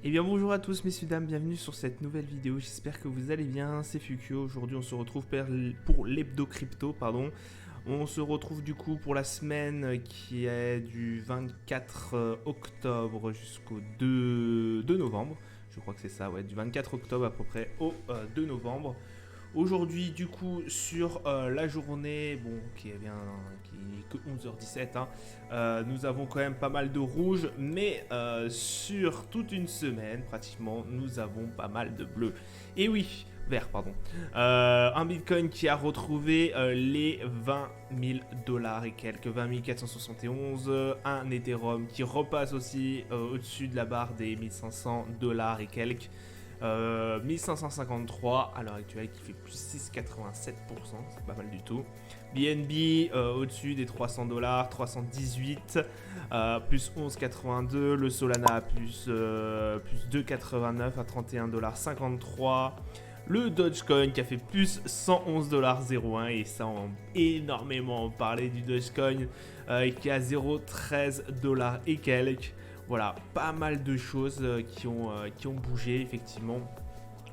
Eh bien bonjour à tous messieurs dames, bienvenue sur cette nouvelle vidéo, j'espère que vous allez bien, c'est Fukio. Aujourd'hui on se retrouve pour l'hebdo crypto, pardon. On se retrouve du coup pour la semaine qui est du 24 octobre jusqu'au 2 novembre. Je crois que c'est ça, ouais, du 24 octobre à peu près au 2 novembre. Aujourd'hui, du coup, sur la journée, bon, qui est que 11h17, hein, nous avons quand même pas mal de rouge, mais sur toute une semaine, pratiquement, nous avons pas mal de bleu. Et oui, vert, pardon. Un Bitcoin qui a retrouvé les 20 000 dollars et quelques, 20 471. Un Ethereum qui repasse aussi au-dessus de la barre des 1500 dollars et quelques. 1553 à l'heure actuelle qui fait plus 6,87%, c'est pas mal du tout. BNB au-dessus des 300 dollars, 318, plus 11,82. Le Solana plus 2,89 à 31 dollars 53. Le Dogecoin qui a fait plus 111 dollars 01 et ça on a énormément parlé du Dogecoin qui a 0,13 dollars et quelques. Voilà, pas mal de choses qui ont bougé, effectivement.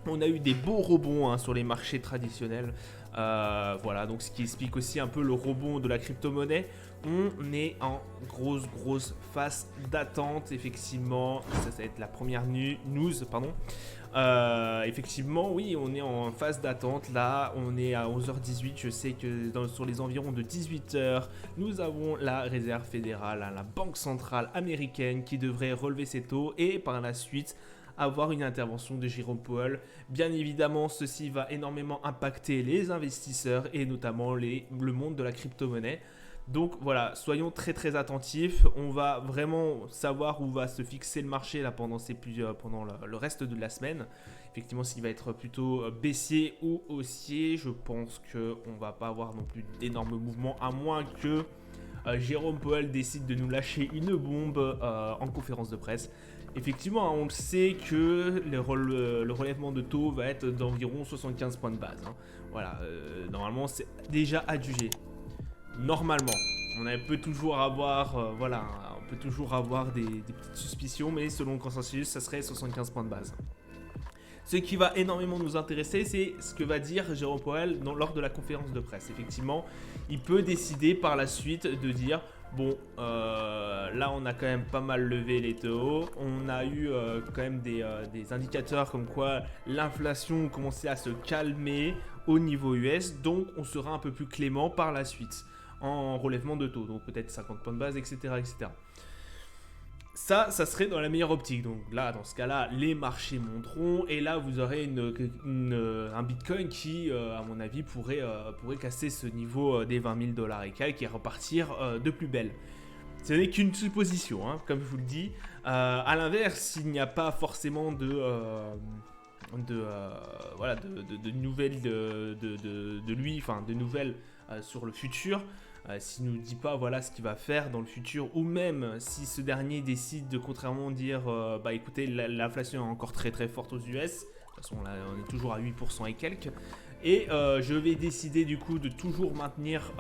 On a eu des beaux rebonds hein, sur les marchés traditionnels. Voilà, donc ce qui explique aussi un peu le rebond de la crypto-monnaie. On est en grosse phase d'attente, effectivement. Ça va être la première news, pardon. Effectivement, oui, on est en phase d'attente. Là, on est à 11h18. Je sais que sur les environs de 18h, nous avons la Réserve fédérale, hein, la Banque centrale américaine qui devrait relever ses taux et par la suite avoir une intervention de Jérôme Powell. Bien évidemment, ceci va énormément impacter les investisseurs et notamment le monde de la crypto-monnaie. Donc voilà, soyons très attentifs. On va vraiment savoir où va se fixer le marché là pendant le reste de la semaine. Effectivement, s'il va être plutôt baissier ou haussier, je pense qu'on va pas avoir non plus d'énormes mouvements à moins que Jérôme Powell décide de nous lâcher une bombe en conférence de presse. Effectivement, on le sait que le relèvement de taux va être d'environ 75 points de base. Hein. Voilà, normalement c'est déjà adjugé. Normalement, on peut toujours avoir, on peut toujours avoir des petites suspicions, mais selon le consensus, ça serait 75 points de base. Ce qui va énormément nous intéresser, c'est ce que va dire Jérôme Powell lors de la conférence de presse. Effectivement, il peut décider par la suite de dire bon, là on a quand même pas mal levé les taux, on a eu quand même des indicateurs comme quoi l'inflation commençait à se calmer au niveau US, donc on sera un peu plus clément par la suite en relèvement de taux, donc peut-être 50 points de base, etc. etc. Ça serait dans la meilleure optique. Donc là, dans ce cas-là, les marchés monteront et là, vous aurez un Bitcoin qui, à mon avis, pourrait casser ce niveau des 20 000 dollars et quelques et repartir de plus belle. Ce n'est qu'une supposition, hein, comme je vous le dis. À l'inverse, il n'y a pas forcément de nouvelles de lui, enfin de nouvelles sur le futur. S'il ne nous dit pas voilà ce qu'il va faire dans le futur, ou même si ce dernier décide de contrairement dire bah écoutez l'inflation est encore très forte aux US, de toute façon là on est toujours à 8% et quelques, et je vais décider du coup de toujours maintenir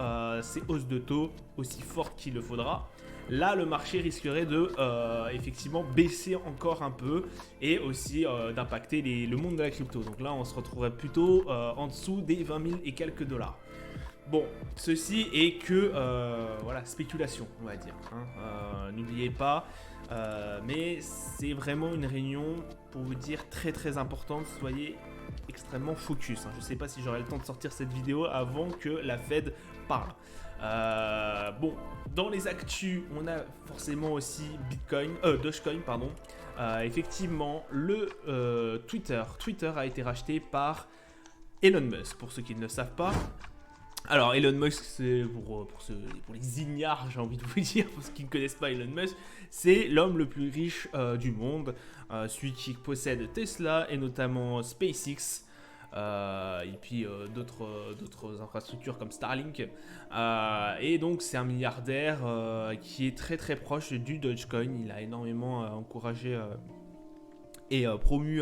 ces hausses de taux aussi fortes qu'il le faudra. Là, le marché risquerait de effectivement baisser encore un peu et aussi d'impacter le monde de la crypto. Donc là, on se retrouverait plutôt en dessous des 20 000 et quelques dollars. Bon, ceci est que spéculation, on va dire. Hein. N'oubliez pas, mais c'est vraiment une réunion pour vous dire très importante. Soyez extrêmement focus. Hein. Je ne sais pas si j'aurai le temps de sortir cette vidéo avant que la Fed parle. Bon, dans les actus, on a forcément aussi Dogecoin, pardon. Effectivement, le Twitter a été racheté par Elon Musk. Pour ceux qui ne le savent pas. Alors Elon Musk, c'est pour les ignares, j'ai envie de vous dire, pour ceux qui ne connaissent pas Elon Musk, c'est l'homme le plus riche du monde, celui qui possède Tesla et notamment SpaceX, et puis d'autres infrastructures comme Starlink. Et donc c'est un milliardaire qui est très proche du Dogecoin. Il a énormément encouragé et promu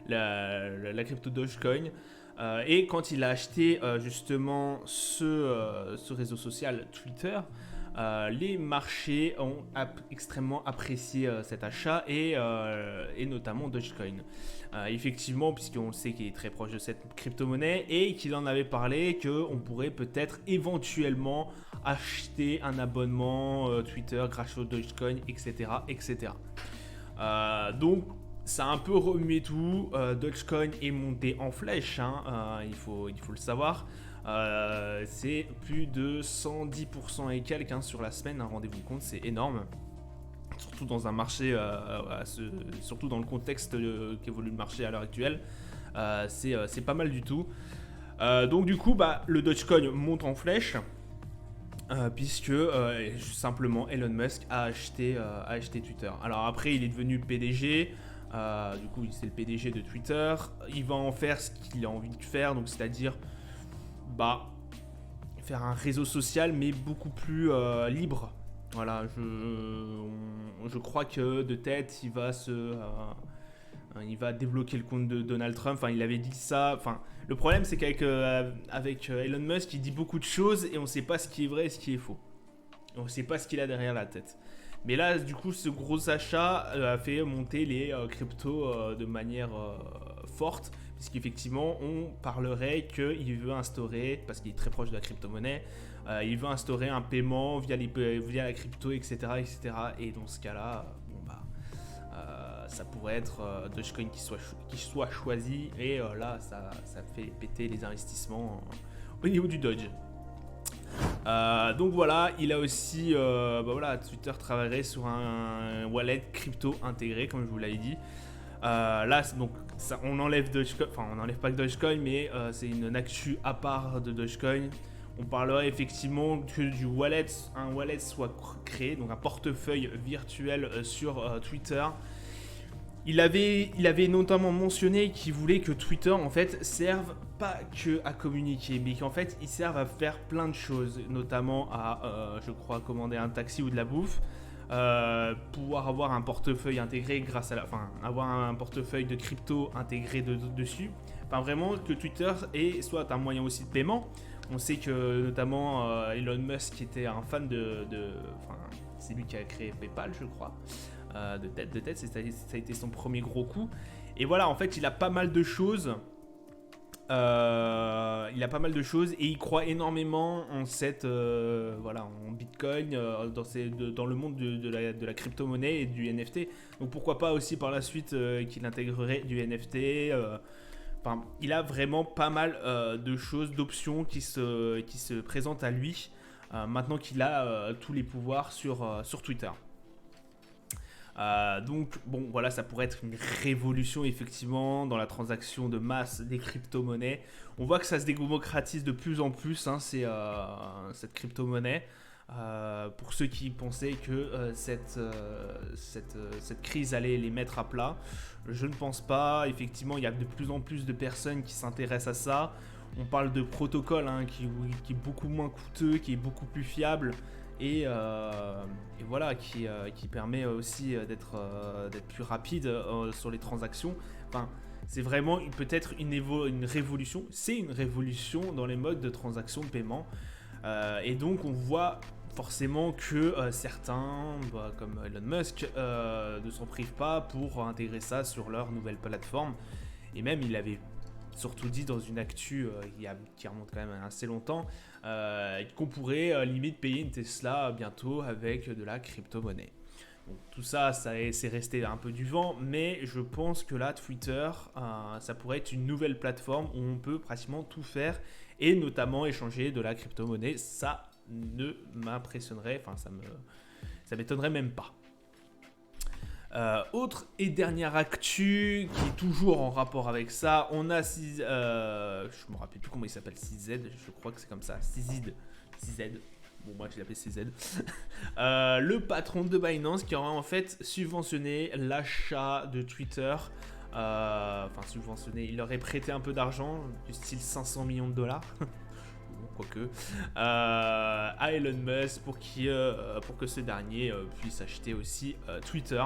la crypto Dogecoin. Et quand il a acheté justement ce réseau social Twitter, les marchés ont extrêmement apprécié cet achat et notamment Dogecoin. Effectivement, puisqu'on sait qu'il est très proche de cette crypto-monnaie et qu'il en avait parlé qu'on pourrait peut-être éventuellement acheter un abonnement Twitter grâce au Dogecoin, etc. etc. Donc, ça a un peu remué tout. Dogecoin est monté en flèche, hein, il faut le savoir. C'est plus de 110% et quelques hein, sur la semaine, hein, rendez-vous compte, c'est énorme. Surtout dans un marché, surtout dans le contexte qu'évolue le marché à l'heure actuelle, c'est pas mal du tout. Donc du coup, le Dogecoin monte en flèche. Puisque simplement Elon Musk a acheté Twitter. Alors après, il est devenu PDG. Du coup, c'est le PDG de Twitter. Il va en faire ce qu'il a envie de faire, donc c'est-à-dire faire un réseau social, mais beaucoup plus libre. Voilà, je crois que de tête, il va débloquer le compte de Donald Trump. Enfin, il avait dit ça. Enfin, le problème, c'est qu'avec Elon Musk, il dit beaucoup de choses et on ne sait pas ce qui est vrai et ce qui est faux. On ne sait pas ce qu'il a derrière la tête. Mais là, du coup, ce gros achat a fait monter les cryptos de manière forte, puisqu'effectivement, on parlerait qu'il veut instaurer, parce qu'il est très proche de la crypto-monnaie, il veut instaurer un paiement via la crypto, etc., etc. Et dans ce cas-là, ça pourrait être Dogecoin qui soit choisi, et là, ça fait péter les investissements au niveau du Doge. Donc voilà, il a aussi, Twitter travaillerait sur un wallet crypto intégré, comme je vous l'avais dit. Là, donc, on n'enlève Dogecoin, enfin, on n'enlève pas que Dogecoin, mais c'est une actu à part de Dogecoin. On parlerait effectivement que un wallet soit créé, donc un portefeuille virtuel sur Twitter. Il avait notamment mentionné qu'il voulait que Twitter en fait serve pas que à communiquer, mais qu'en fait il serve à faire plein de choses, notamment à, je crois, commander un taxi ou de la bouffe, pouvoir avoir un portefeuille intégré avoir un portefeuille de crypto intégré dessus. Enfin vraiment que Twitter soit un moyen aussi de paiement. On sait que notamment Elon Musk était un fan c'est lui qui a créé PayPal, je crois. De tête, ça a été son premier gros coup. Et voilà, en fait, il a pas mal de choses. Et il croit énormément en en Bitcoin, dans le monde de la crypto-monnaie et du NFT. Donc pourquoi pas aussi par la suite qu'il intégrerait du NFT. Il a vraiment pas mal de choses, d'options qui se présentent à lui maintenant qu'il a tous les pouvoirs sur Twitter. Donc bon voilà, ça pourrait être une révolution effectivement dans la transaction de masse des crypto-monnaies. On voit que ça se démocratise de plus en plus cette crypto-monnaie. Pour ceux qui pensaient que cette crise allait les mettre à plat, je ne pense pas. Effectivement, il y a de plus en plus de personnes qui s'intéressent à ça. On parle de protocole qui est beaucoup moins coûteux, qui est beaucoup plus fiable. Et voilà, qui permet aussi d'être plus rapide sur les transactions. Enfin, c'est vraiment peut-être une révolution. C'est une révolution dans les modes de transaction de paiement. Et donc, on voit forcément que certains, comme Elon Musk, ne s'en privent pas pour intégrer ça sur leur nouvelle plateforme. Et même, il avait surtout dit dans une actu qui remonte quand même assez longtemps, qu'on pourrait limite payer une Tesla bientôt avec de la crypto-monnaie. Donc, tout ça, c'est resté un peu du vent, mais je pense que là, Twitter, ça pourrait être une nouvelle plateforme où on peut pratiquement tout faire et notamment échanger de la crypto-monnaie. Ça ne m'impressionnerait, ça m'étonnerait même pas. Autre et dernière actu qui est toujours en rapport avec ça, on a je me rappelle plus comment il s'appelle, 6Z, je crois que c'est comme ça, 6Z. Bon, moi je l'appelle CZ. Le patron de Binance qui aurait en fait subventionné l'achat de Twitter. Subventionné, il aurait prêté un peu d'argent, du style 500 millions de dollars. Quoique, à Elon Musk pour que ce dernier puisse acheter aussi Twitter.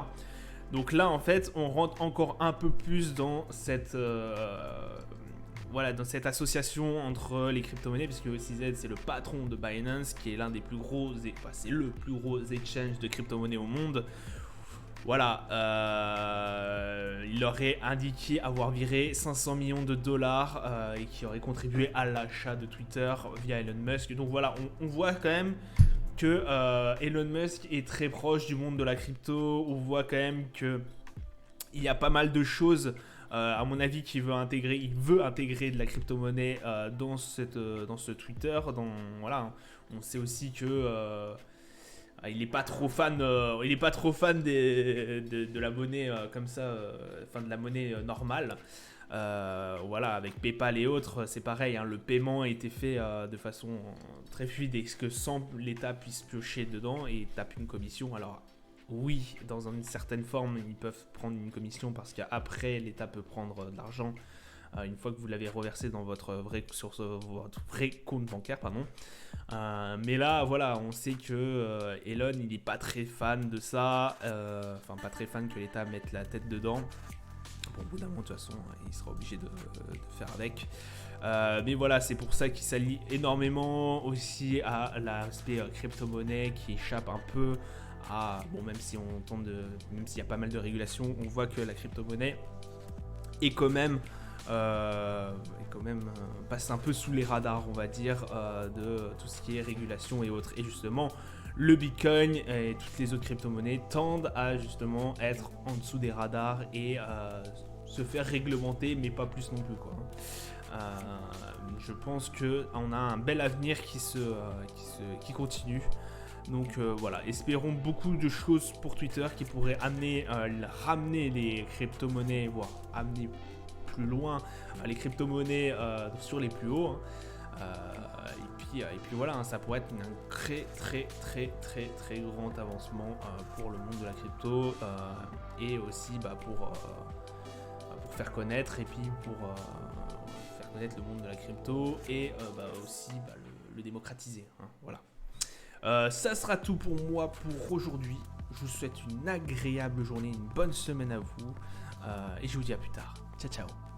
Donc là, en fait, on rentre encore un peu plus dans voilà, dans cette association entre les crypto-monnaies, puisque CZ c'est le patron de Binance, qui est l'un des plus gros, c'est le plus gros exchange de crypto-monnaies au monde. Voilà, il aurait indiqué avoir viré 500 millions de dollars et qui aurait contribué à l'achat de Twitter via Elon Musk. Donc voilà, on voit quand même que Elon Musk est très proche du monde de la crypto. On voit quand même que il y a pas mal de choses, à mon avis, qu'il veut intégrer. Il veut intégrer de la crypto-monnaie dans ce Twitter. Voilà, on sait aussi que il n'est pas trop fan, de la monnaie comme ça, enfin de la monnaie normale. Voilà, avec PayPal et autres, c'est pareil, hein, le paiement a été fait de façon très fluide et que sans l'État puisse piocher dedans et taper une commission. Alors oui, dans une certaine forme, ils peuvent prendre une commission parce qu'après, l'État peut prendre de l'argent une fois que vous l'avez reversé dans votre vrai compte bancaire, pardon. Mais là, voilà, on sait que Elon, il n'est pas très fan de ça, enfin pas très fan que l'État mette la tête dedans. Bon, au bout d'un moment, de toute façon, il sera obligé de faire avec. Mais voilà, c'est pour ça qu'il s'allie énormément aussi à l'aspect crypto-monnaie qui échappe un peu à... Bon, même si même s'il y a pas mal de régulations, on voit que la crypto-monnaie est quand même... passe un peu sous les radars, on va dire, de tout ce qui est régulation et autres. Et justement, le Bitcoin et toutes les autres crypto-monnaies tendent à justement être en dessous des radars et se faire réglementer, mais pas plus non plus, quoi. Je pense qu'on a un bel avenir qui continue. Donc voilà, espérons beaucoup de choses pour Twitter qui pourraient ramener les crypto-monnaies, voire amener plus loin les crypto-monnaies sur les plus hauts. Et puis voilà, hein, ça pourrait être un très grand avancement pour le monde de la crypto et aussi pour faire connaître et puis pour faire connaître le monde de la crypto et aussi le démocratiser. Hein, voilà. Ça sera tout pour moi pour aujourd'hui. Je vous souhaite une agréable journée, une bonne semaine à vous et je vous dis à plus tard. Ciao ciao.